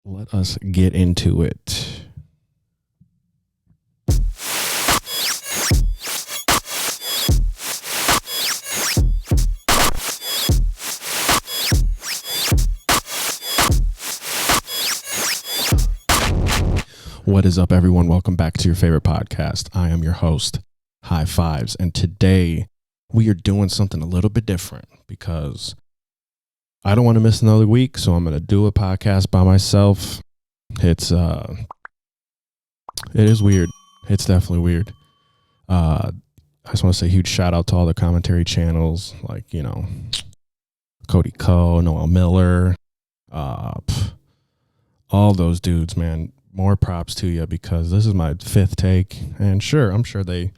let us get into it. What is up, everyone? Welcome back to your favorite podcast. I am your host, High Fives, and today we are doing something a little bit different because I don't want to miss another week, so I'm going to do a podcast by myself. It is weird. It's definitely weird. I just want to say a huge shout out to all the commentary channels like, Cody Ko, Noel Miller, all those dudes, man. More props to you because this is my fifth take, and I'm sure they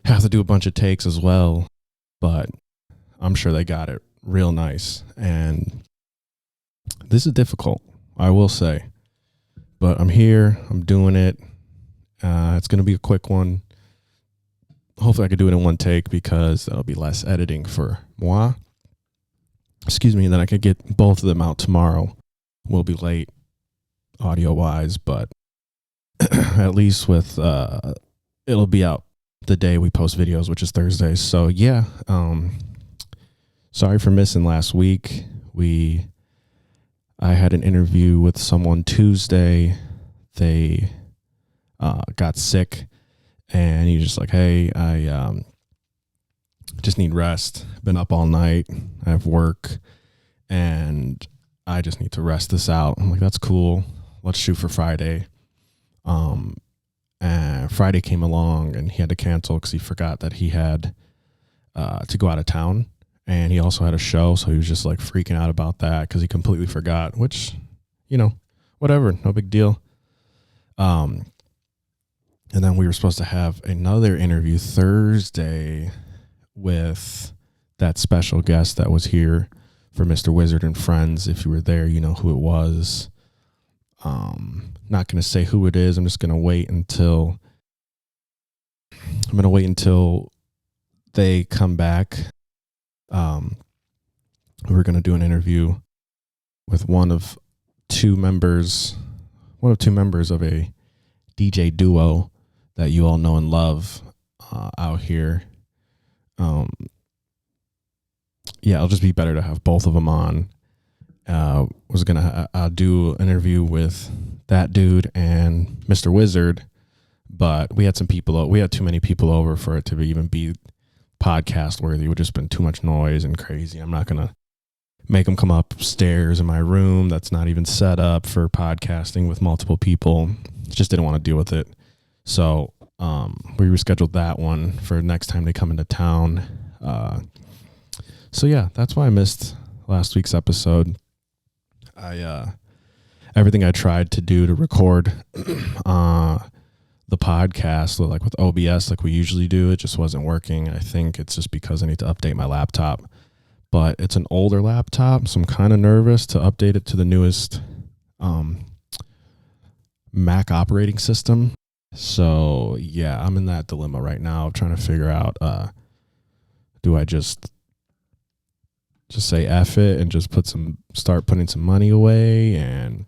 have to do a bunch of takes as well, but I'm sure they got it real nice. And this is difficult, I will say, but I'm here, I'm doing it. It's going to be a quick one. Hopefully I could do it in one take because that'll be less editing for moi. And then I could get both of them out tomorrow. We'll be late audio wise, but at least with it'll be out the day we post videos, which is Thursday. So yeah, sorry for missing last week. I had an interview with someone Tuesday. They got sick, and he's just like, hey, I just need rest. Been up all night. I have work, and I just need to rest this out. I'm like, that's cool. Let's shoot for Friday. And Friday came along and he had to cancel because he forgot that he had to go out of town, and he also had a show, so he was just like freaking out about that because he completely forgot, which, whatever, no big deal. And then we were supposed to have another interview Thursday with that special guest that was here for Mr. Wizard and Friends. If you were there, you know who it was. Not going to say who it is. I'm just going to wait until they come back. We're going to do an interview with one of two members of a DJ duo that you all know and love out here. It'll just be better to have both of them on. Was gonna do an interview with that dude and Mr. Wizard, but we had too many people over for it to even be podcast worthy. It would just been too much noise and crazy. I'm not gonna make them come upstairs in my room that's not even set up for podcasting with multiple people. Just didn't want to deal with it. So we rescheduled that one for next time they come into town. That's why I missed last week's episode. Everything I tried to do to record the podcast with OBS like we usually do, it just wasn't working. I think it's just because I need to update my laptop, but it's an older laptop, so I'm kind of nervous to update it to the newest Mac operating system. So yeah, I'm in that dilemma right now, trying to figure out, do I just say F it and just start putting some money away and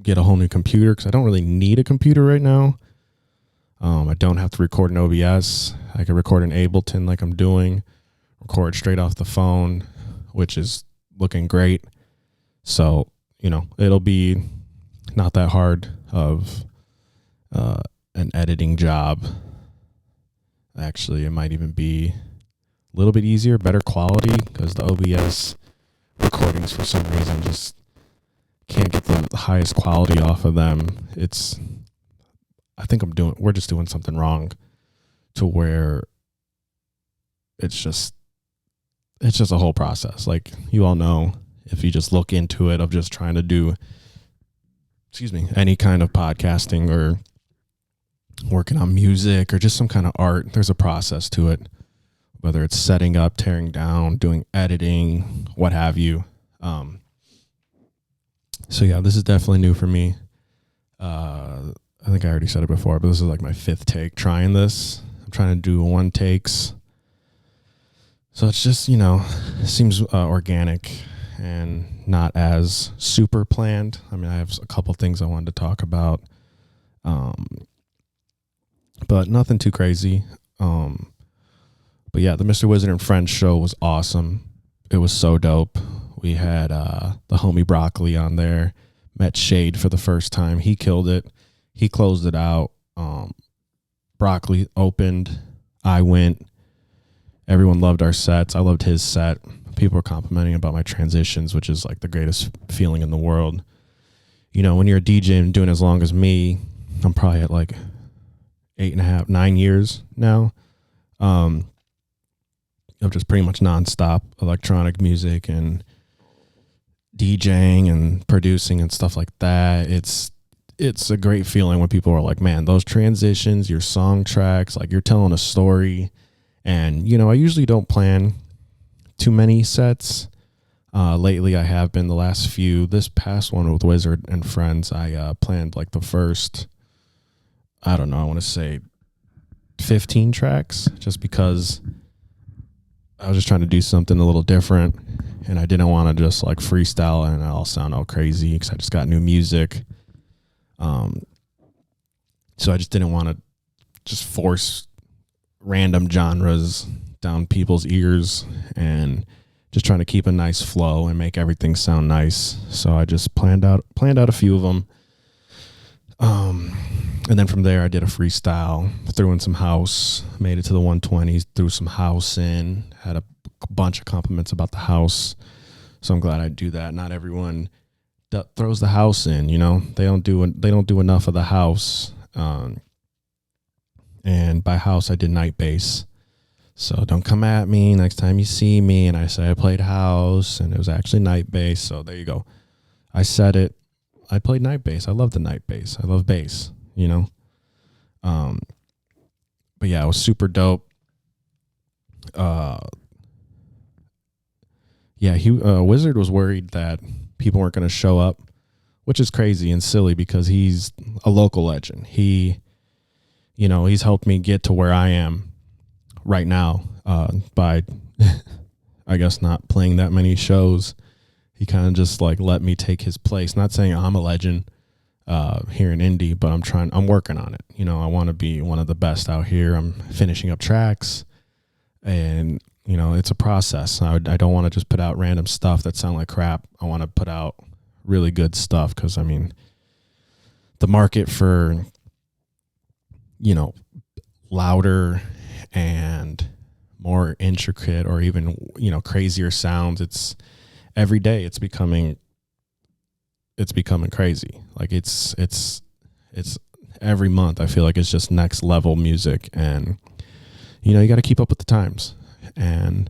get a whole new computer, because I don't really need a computer right now. I don't have to record in OBS. I can record in Ableton like I'm doing, record straight off the phone, which is looking great. So, it'll be not that hard of an editing job. Actually, it might even be a little bit easier, better quality, because the OBS recordings for some reason just can't get the highest quality off of them. I think we're just doing something wrong to where it's just a whole process. Like you all know, if you just look into it, of just trying to do, any kind of podcasting or working on music or just some kind of art, there's a process to it. Whether it's setting up, tearing down, doing editing, what have you. This is definitely new for me. I think I already said it before, but this is like my fifth take trying this. I'm trying to do one takes. So it's just, it seems organic and not as super planned. I mean, I have a couple things I wanted to talk about, but nothing too crazy. But yeah, the Mr. Wizard and Friends show was awesome. It was so dope. We had the homie Broccoli on there. Met Shade for the first time. He killed it. He closed it out. Broccoli opened. I went. Everyone loved our sets. I loved his set. People were complimenting about my transitions, which is like the greatest feeling in the world. You know, when you're a DJ and doing as long as me, I'm probably at like 8.5, 9 years now. Of just pretty much nonstop electronic music and DJing and producing and stuff like that. It's a great feeling when people are like, man, those transitions, your song tracks, like you're telling a story. And, you know, I usually don't plan too many sets. Lately I have been the last few. This past one with Wizard and Friends, I planned like the first, I don't know, I want to say 15 tracks, just because I was just trying to do something a little different, and I didn't want to just like freestyle and I'll sound all crazy because I just got new music. So I just didn't want to just force random genres down people's ears, and just trying to keep a nice flow and make everything sound nice. So I just planned out a few of them. And then from there I did a freestyle, threw in some house, made it to the 120s, threw some house in, had a bunch of compliments about the house. So I'm glad I do that. Not everyone throws the house in, you know, they don't do enough of the house. And by house, I did night bass. So don't come at me next time you see me and I say I played house and it was actually night bass. So there you go. I said it. I played night bass. I love the night bass. I love bass, you know. But yeah, it was super dope. Wizard was worried that people weren't going to show up, which is crazy and silly because he's a local legend. He's helped me get to where I am right now by, I guess, not playing that many shows. He kind of just like let me take his place. Not saying I'm a legend here in Indy, but I'm working on it. You know, I want to be one of the best out here. I'm finishing up tracks, and you know, it's a process. I don't want to just put out random stuff that sound like crap. I want to put out really good stuff because, I mean, the market for, you know, louder and more intricate or even, you know, crazier sounds, it's every day it's becoming crazy. Like it's every month I feel like it's just next level music, and you know, you got to keep up with the times. And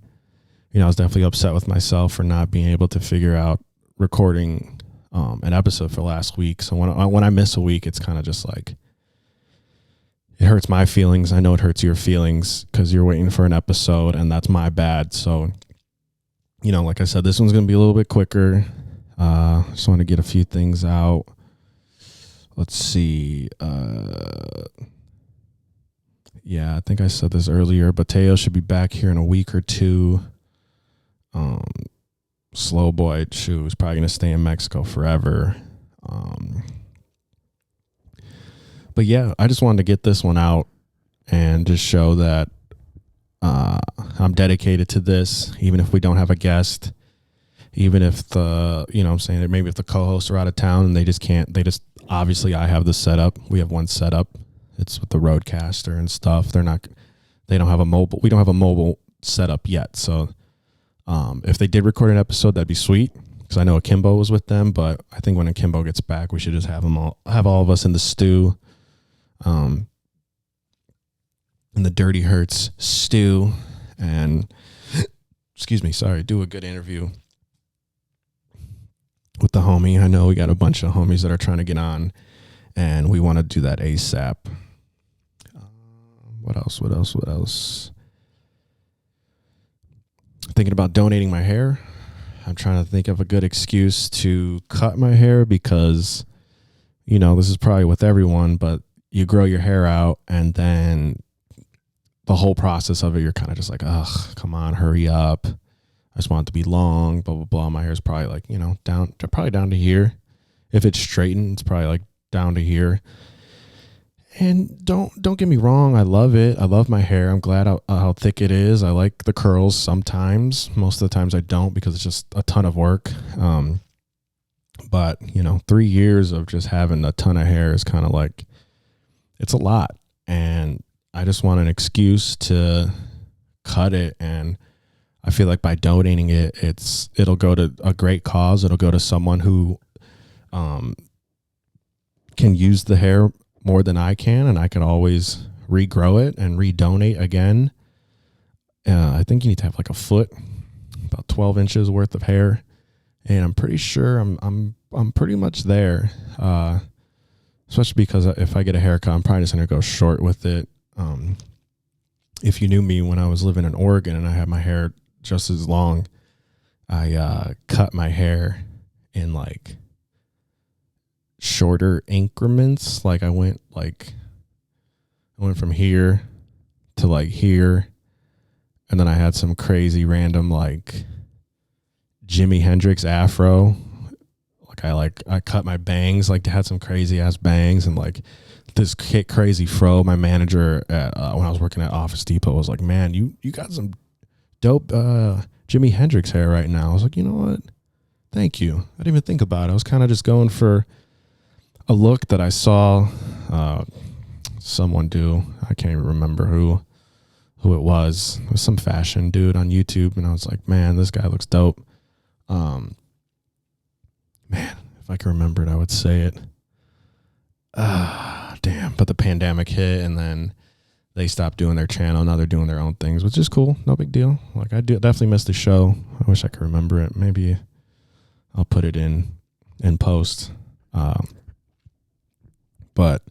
you know, I was definitely upset with myself for not being able to figure out recording an episode for last week. So when I miss a week, it's kind of just like, it hurts my feelings. I know it hurts your feelings because you're waiting for an episode, and that's my bad. So, you know, like I said, this one's going to be a little bit quicker. Just want to get a few things out. Let's see. Yeah, I think I said this earlier, but Teo should be back here in a week or two. Slow Boy Chew is probably going to stay in Mexico forever. But yeah, I just wanted to get this one out and just show that I'm dedicated to this, even if we don't have a guest, even if maybe if the co-hosts are out of town and they just obviously I have the setup. We have one setup. It's with the Rodecaster and stuff. We don't have a mobile setup yet. So if they did record an episode, that'd be sweet, because I know Akimbo was with them, but I think when Akimbo gets back, we should just have all of us in the stew. In the Dirty Hurts stew, and do a good interview with the homie. I know we got a bunch of homies that are trying to get on, and we want to do that ASAP. What else? Thinking about donating my hair. I'm trying to think of a good excuse to cut my hair, because, you know, this is probably with everyone, but you grow your hair out, and then the whole process of it, you're kind of just like, ugh, come on, hurry up. I just want it to be long, blah, blah, blah. My hair is probably like, probably down to here. If it's straightened, it's probably like down to here. And don't get me wrong, I love it. I love my hair. I'm glad how thick it is. I like the curls sometimes. Most of the times I don't because it's just a ton of work. But 3 years of just having a ton of hair is kind of like, it's a lot. And I just want an excuse to cut it. And I feel like by donating it, it'll go to a great cause. It'll go to someone who can use the hair more than I can, and I can always regrow it and redonate again. I think you need to have like a foot, about 12 inches worth of hair, and I'm pretty sure I'm pretty much there. Especially because if I get a haircut, I'm probably just gonna go short with it. If you knew me when I was living in Oregon and I had my hair just as long, I cut my hair in like shorter increments. Like I went from here to like here, and then I had some crazy random like Jimi Hendrix afro. I cut my bangs, like had some crazy ass bangs and like this crazy fro. My manager at when I was working at Office Depot was like, "Man, you got some dope Jimi Hendrix hair right now." I was like, "You know what? Thank you." I didn't even think about it. I was kind of just going for a look that I saw someone do. I can't even remember who it was. It was some fashion dude on YouTube, and I was like, man, this guy looks dope. Man, if I could remember it, I would say it. Damn. But the pandemic hit, and then they stopped doing their channel. Now they're doing their own things, which is cool. No big deal. Like I definitely missed the show. I wish I could remember it. Maybe I'll put it in post. But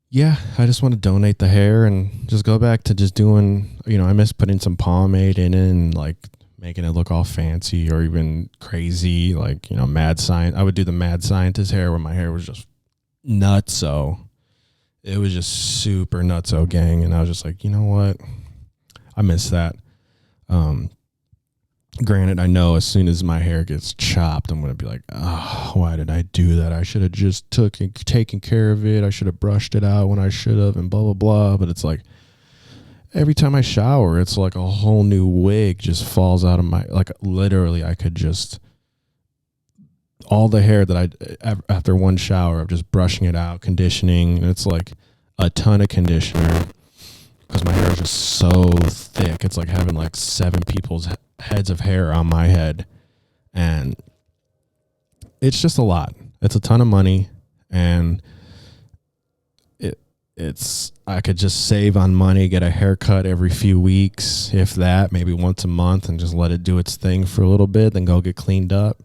yeah, I just want to donate the hair and just go back to just doing, I miss putting some pomade in it and like making it look all fancy or even crazy. Like, I would do the mad scientist hair where my hair was just nutso. It was just super nutso, gang. And I was just like, you know what? I miss that. Granted, I know as soon as my hair gets chopped, I'm going to be like, oh, why did I do that? I should have just taken care of it. I should have brushed it out when I should have and blah, blah, blah. But it's like every time I shower, it's like a whole new wig just falls out of my, like literally I could just, all the hair that after one shower of just brushing it out, conditioning, and it's like a ton of conditioner because my hair is just so thick. It's like having like 7 people's heads of hair on my head, and it's just a lot. It's a ton of money, and I could just save on money, get a haircut every few weeks, if that, maybe once a month, and just let it do its thing for a little bit, then go get cleaned up,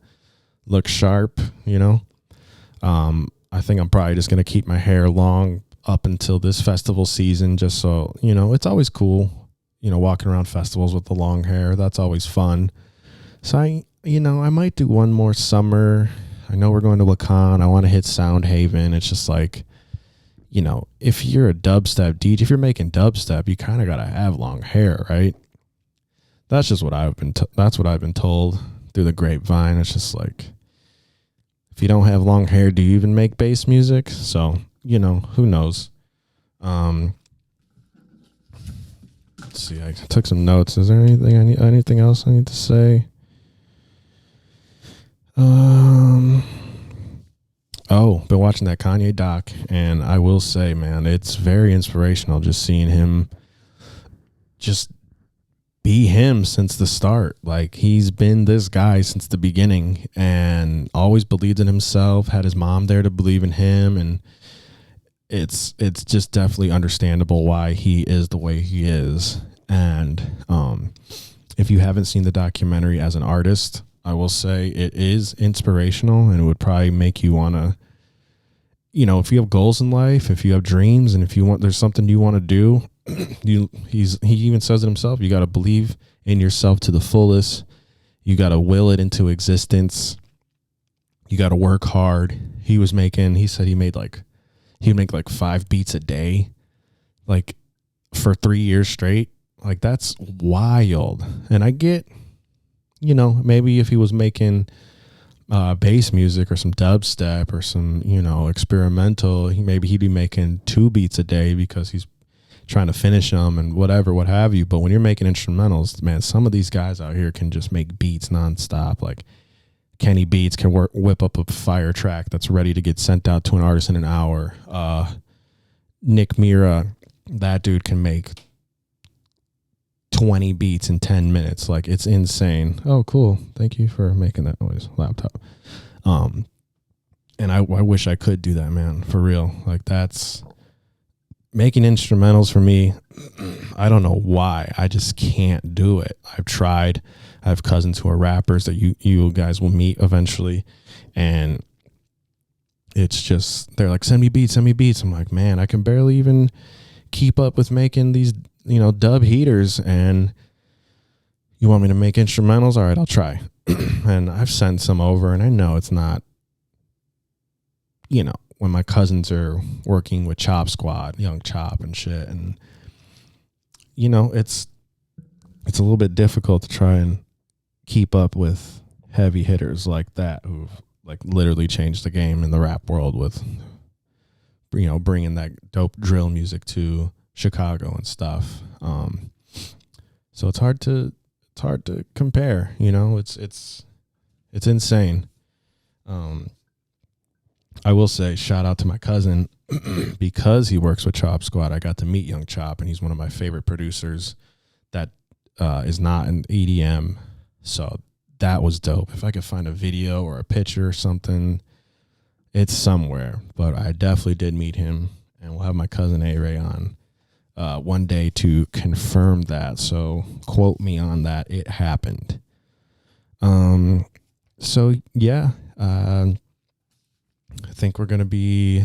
look sharp. I think I'm probably just gonna keep my hair long up until this festival season, just so it's always cool, walking around festivals with the long hair. That's always fun. So I might do one more summer. I know we're going to Wacan. I want to hit Soundhaven. It's just like, if you're a dubstep DJ, if you're making dubstep, you kind of got to have long hair, right? That's just what that's what I've been told through the grapevine. It's just like, if you don't have long hair, do you even make bass music? So, who knows? Let's see. I took some notes. Is there anything else I need to say? Been watching that Kanye doc, and I will say, man, it's very inspirational just seeing him just be him since the start. Like, he's been this guy since the beginning and always believed in himself, had his mom there to believe in him, and it's just definitely understandable why he is the way he is. And if you haven't seen the documentary as an artist, I will say it is inspirational, and it would probably make you want to, if you have goals in life, if you have dreams, and if there's something you want to do, he even says it himself, you got to believe in yourself to the fullest. You got to will it into existence. You got to work hard. He said he'd make like 5 beats a day, like for 3 years straight. Like, that's wild. And I get, maybe if he was making bass music or some dubstep or some, experimental, he'd be making 2 beats a day because he's trying to finish them and whatever, what have you. But when you're making instrumentals, man, some of these guys out here can just make beats nonstop. Like Kenny Beats can whip up a fire track that's ready to get sent out to an artist in an hour. Nick Mira, that dude can make 20 beats in 10 minutes. Like, it's insane. Oh, cool. Thank you for making that noise, laptop. And I wish I could do that, man, for real. Like, that's making instrumentals for me. I don't know why. I just can't do it. I've tried. I have cousins who are rappers that you guys will meet eventually. And it's just, they're like, send me beats. I'm like, man, I can barely even keep up with making these, dub heaters, and you want me to make instrumentals? All right, I'll try. And I've sent some over, and I know it's not, when my cousins are working with Chop Squad, Young Chop and shit, and it's a little bit difficult to try and keep up with heavy hitters like that who've like literally changed the game in the rap world with, bringing that dope drill music to Chicago and stuff. So it's hard to compare, it's insane. I will say shout out to my cousin because he works with Chop Squad. I got to meet Young Chop, and he's one of my favorite producers that is not an EDM. So that was dope. If I could find a video or a picture or something, it's somewhere, but I definitely did meet him, and we'll have my cousin A-Ray on one day to confirm that. So quote me on that. It happened. So yeah, I think we're going to be,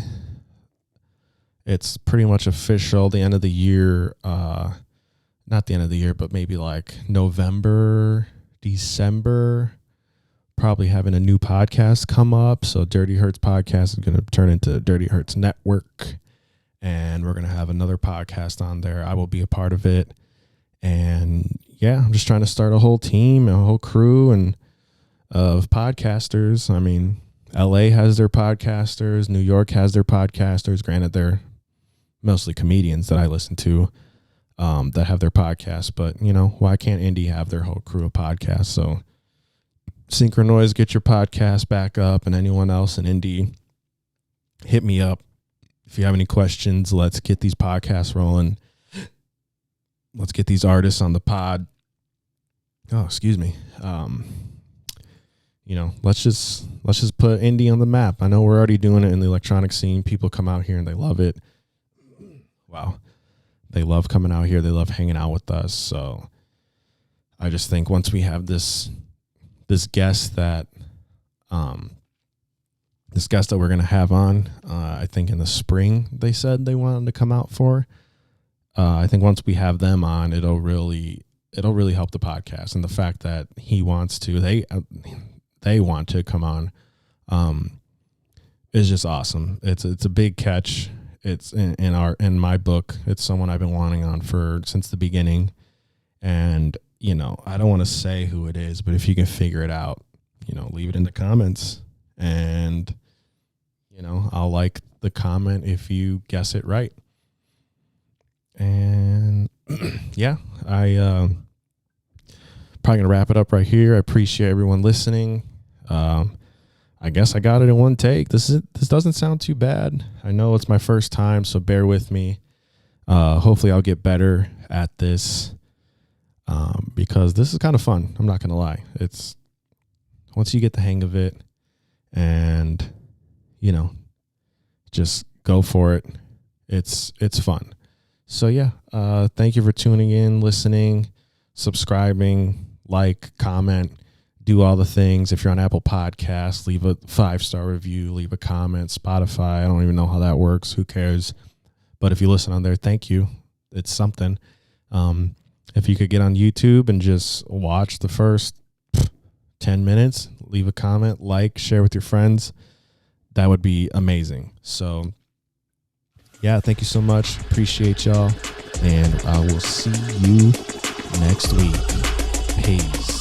it's pretty much official. The end of the year, not the end of the year, but maybe like November, December, probably having a new podcast come up. So Dirty Hurts podcast is going to turn into Dirty Hurts Network, and we're going to have another podcast on there. I will be a part of it. And yeah, I'm just trying to start a whole team, a whole crew and of podcasters. I mean, LA has their podcasters, New York has their podcasters. Granted, they're mostly comedians that I listen to that have their podcasts, but why can't Indy have their whole crew of podcasts? So Synchronoise, get your podcast back up, and anyone else in Indy, hit me up. If you have any questions, let's get these podcasts rolling. Let's get these artists on the pod. Oh, excuse me. Let's just put Indy on the map. I know we're already doing it in the electronic scene. People come out here and they love it. Wow. They love coming out here. They love hanging out with us. So I just think once we have this guest that we're going to have on, I think in the spring, they said they wanted to come out for. I think once we have them on, it'll really help the podcast. And the fact that he wants to, they want to come on, is just awesome. It's a big catch. It's in my book. It's someone I've been wanting on since the beginning. And, I don't want to say who it is, but if you can figure it out, leave it in the comments, and, I'll like the comment if you guess it right. And yeah, I probably gonna wrap it up right here. I appreciate everyone listening. I guess I got it in one take. This doesn't sound too bad. I know it's my first time, so bear with me. Hopefully I'll get better at this, because this is kind of fun. I'm not gonna lie. It's once you get the hang of it, and just go for it. It's fun. So yeah, thank you for tuning in, listening, subscribing, like, comment, do all the things. If you're on Apple Podcasts, leave a 5-star review, leave a comment. Spotify, I don't even know how that works. Who cares? But if you listen on there, thank you. It's something. If you could get on YouTube and just watch the first 10 minutes, leave a comment, like, share with your friends, that would be amazing. So yeah, thank you so much. Appreciate y'all. And I will see you next week. Peace.